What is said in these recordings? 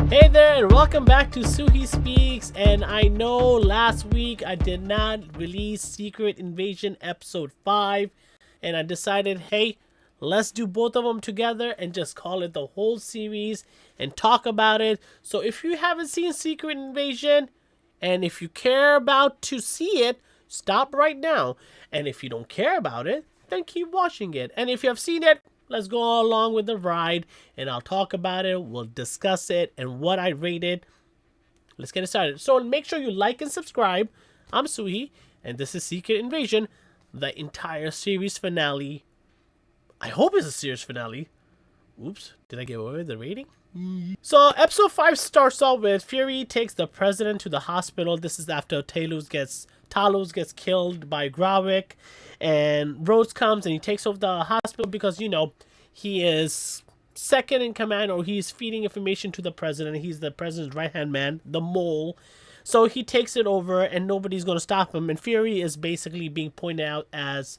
Hey there, and welcome back to Suhi Speaks. And I know last week I did not release Secret Invasion episode 5, and I decided, hey, let's do both of them together and just call it the whole series and talk about it. So if you haven't seen Secret Invasion, and if you care about to see it, stop right now. And if you don't care about it, then keep watching it. And if you have seen it, let's go along with the ride and I'll talk about it. We'll discuss it and what I rated. Let's get it started. So make sure you like and subscribe. I'm Suhi, and this is Secret Invasion, the entire series finale. I hope it's a series finale. Oops, did I give away the rating? So episode 5 starts off with Fury takes the president to the hospital. This is after Talos gets killed by Gravik, and Rhodes comes and he takes over the hospital because, you know, he is second in command, or he's feeding information to the president. He's the president's right-hand man, the mole. So he takes it over and nobody's going to stop him, and Fury is basically being pointed out as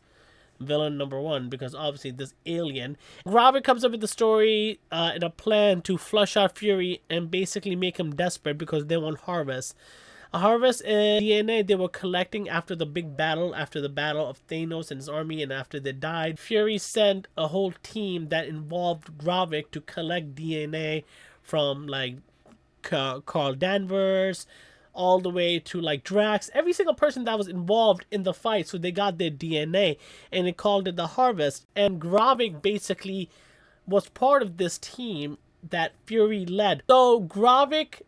villain number 1 because obviously this alien. Gravik comes up with the story and a plan to flush out Fury and basically make him desperate because they want harvest. A harvest is DNA they were collecting after the big battle, after the battle of Thanos and his army, and after they died. Fury sent a whole team that involved Gravik to collect DNA from like Carl Danvers all the way to like Drax, every single person that was involved in the fight. So they got their DNA and it called it the harvest. And Gravik basically was part of this team that Fury led. So Gravik's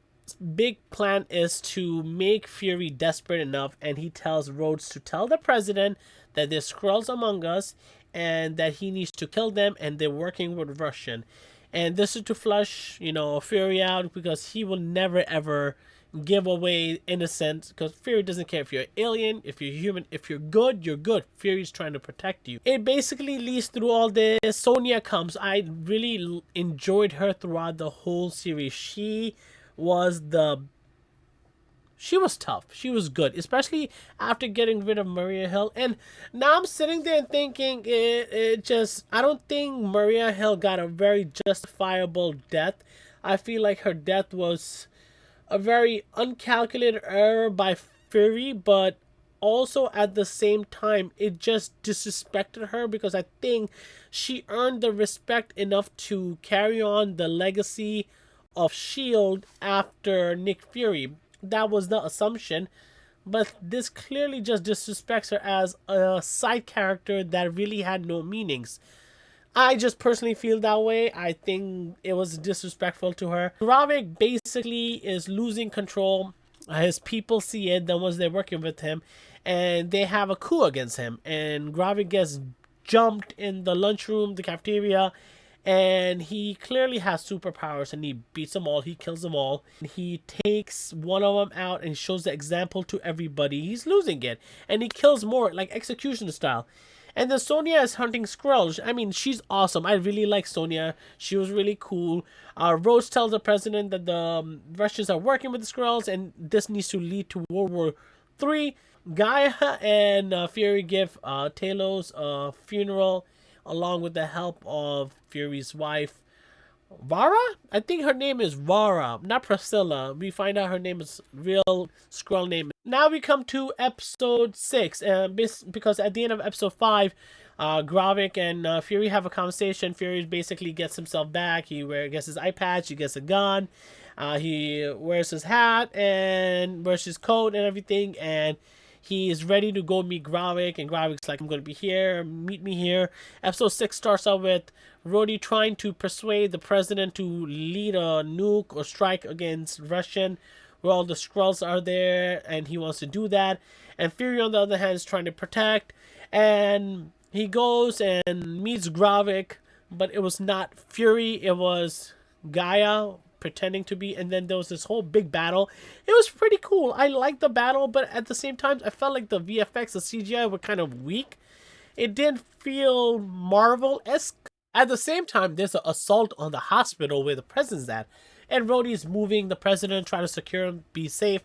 big plan is to make Fury desperate enough, and he tells Rhodes to tell the president that there's Skrulls among us and that he needs to kill them, and they're working with Russian. And this is to flush, you know, Fury out because he will never ever give away innocence, because Fury doesn't care if you're an alien, if you're human, if you're good, you're good. Fury's trying to protect you. It basically leads through all this. Sonya comes. I really enjoyed her throughout the whole series. She was tough. She was good, especially after getting rid of Maria Hill. And now I'm sitting there and thinking, I don't think Maria Hill got a very justifiable death. I feel like her death was a very uncalculated error by Fury, but also at the same time it just disrespected her, because I think she earned the respect enough to carry on the legacy of S.H.I.E.L.D. after Nick Fury. That was the assumption, but this clearly just disrespects her as a side character that really had no meanings. I just personally feel that way. I think it was disrespectful to her. Gravik basically is losing control. His people see it, the ones they're working with him, and they have a coup against him. And Gravik gets jumped in the lunchroom, the cafeteria, and he clearly has superpowers, and he beats them all. He kills them all. He takes one of them out and shows the example to everybody. He's losing it, and he kills more, like execution style. And then Sonya is hunting Skrull. I mean, she's awesome. I really like Sonya. She was really cool. Rhodes tells the president that the Russians are working with the Skrulls, and this needs to lead to World War III. Gaia and Fury give Talos a funeral, along with the help of Fury's wife, Vara? I think her name is Vara, not Priscilla. We find out her name is real Skrull name. Now we come to episode 6, because at the end of episode 5, Gravik and Fury have a conversation. Fury basically gets himself back. He gets his eye patch, he gets a gun, he wears his hat and wears his coat and everything, and he is ready to go meet Gravik, and Gravik's like, I'm going to be here, meet me here. Episode 6 starts out with Rhodey trying to persuade the president to lead a nuke or strike against Russian, where all the Skrulls are there, and he wants to do that. And Fury, on the other hand, is trying to protect, and he goes and meets Gravik, but it was not Fury, it was Gaia pretending to be. And then there was this whole big battle. It was pretty cool. I liked the battle, but at the same time I felt like the VFX, the CGI were kind of weak. It didn't feel Marvel-esque. At the same time, there's an assault on the hospital where the president's at, and Rhodey's moving the president, trying to secure him, be safe,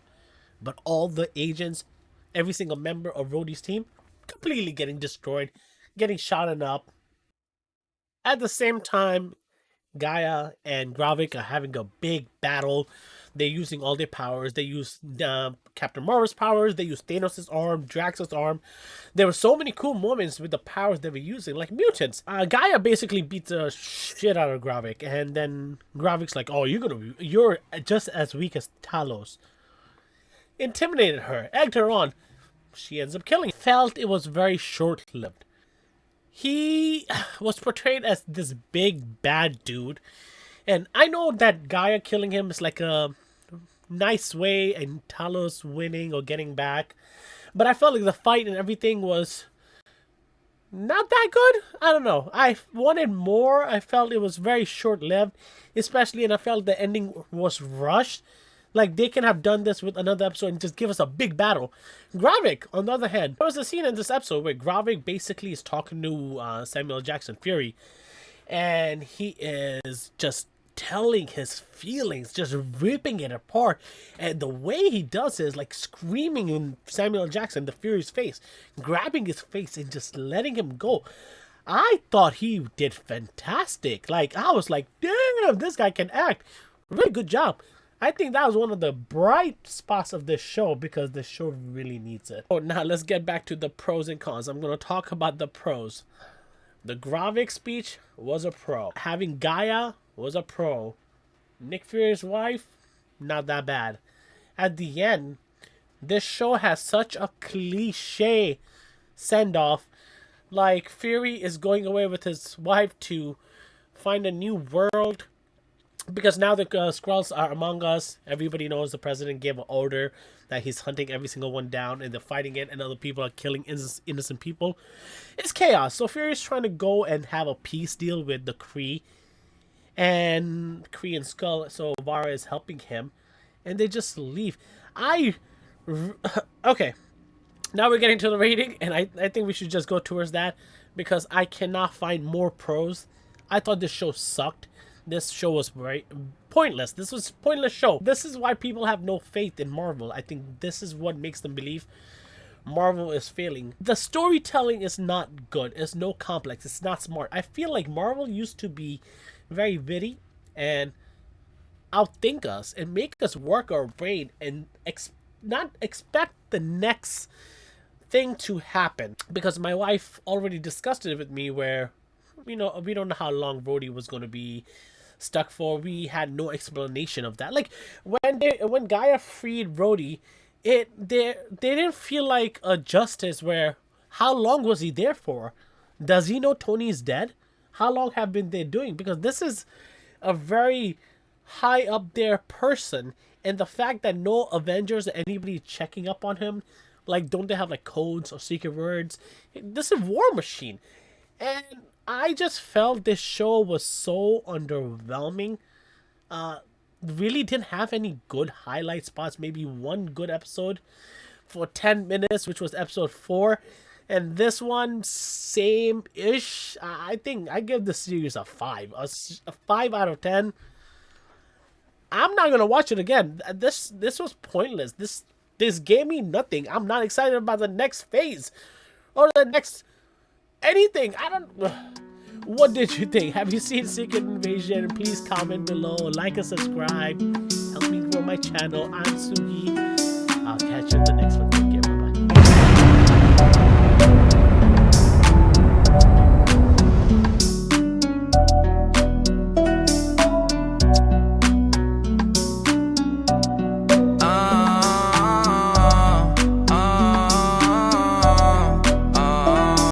but all the agents, every single member of Rhodey's team, completely getting destroyed, getting shot up. At the same time, Gaia and Gravik are having a big battle. They're using all their powers. They use Captain Marvel's powers. They use Thanos' arm, Drax's arm. There were so many cool moments with the powers they were using, like mutants. Gaia basically beats the shit out of Gravik, and then Gravik's like, "Oh, you're just as weak as Talos." Intimidated her, egged her on. She ends up killing him. Felt it was very short-lived. He was portrayed as this big bad dude, and I know that Gaia killing him is like a nice way and Talos winning or getting back, but I felt like the fight and everything was not that good. I don't know. I wanted more. I felt it was very short-lived, especially, and I felt the ending was rushed. Like, they can have done this with another episode and just give us a big battle. Gravik, on the other hand, there was a scene in this episode where Gravik basically is talking to Samuel Jackson Fury, and he is just telling his feelings, just ripping it apart. And the way he does it is like screaming in Samuel Jackson, the Fury's face, grabbing his face and just letting him go. I thought he did fantastic. Like, I was like, damn, this guy can act. Really good job. I think that was one of the bright spots of this show because the show really needs it. Oh, now let's get back to the pros and cons. I'm going to talk about the pros. The Gravik speech was a pro. Having Gaia was a pro. Nick Fury's wife, not that bad. At the end, this show has such a cliche send-off. Like, Fury is going away with his wife to find a new world. Because now the Skrulls are among us. Everybody knows the president gave an order that he's hunting every single one down, and they're fighting it, and other people are killing innocent people. It's chaos. So Fury's trying to go and have a peace deal with the Kree and Skrull. So Vara is helping him, and they just leave. Okay. Now we're getting to the rating, and I think we should just go towards that because I cannot find more pros. I thought this show sucked. This show was very pointless. This was a pointless show. This is why people have no faith in Marvel. I think this is what makes them believe Marvel is failing. The storytelling is not good. It's no complex. It's not smart. I feel like Marvel used to be very witty and outthink us and make us work our brain and not expect the next thing to happen. Because my wife already discussed it with me where, we don't know how long Rhodey was going to be stuck for. We had no explanation of that. Like, when Gaia freed Rhodey, they didn't feel like a justice where, how long was he there for? Does he know Tony's dead? How long have been they doing? Because this is a very high up there person, and the fact that no Avengers or anybody checking up on him, like, don't they have like codes or secret words? This is War Machine. And I just felt this show was so underwhelming. Really didn't have any good highlight spots. Maybe one good episode for 10 minutes, which was episode 4. And this one, same-ish. I think I give the series a 5. A 5 out of 10. I'm not going to watch it again. This was pointless. This gave me nothing. I'm not excited about the next phase. Or the next anything. I don't. What did you think? Have you seen Secret Invasion? Please comment below, like and subscribe. Help me grow my channel. I'm Sugi. I'll catch you in the next one. Take care.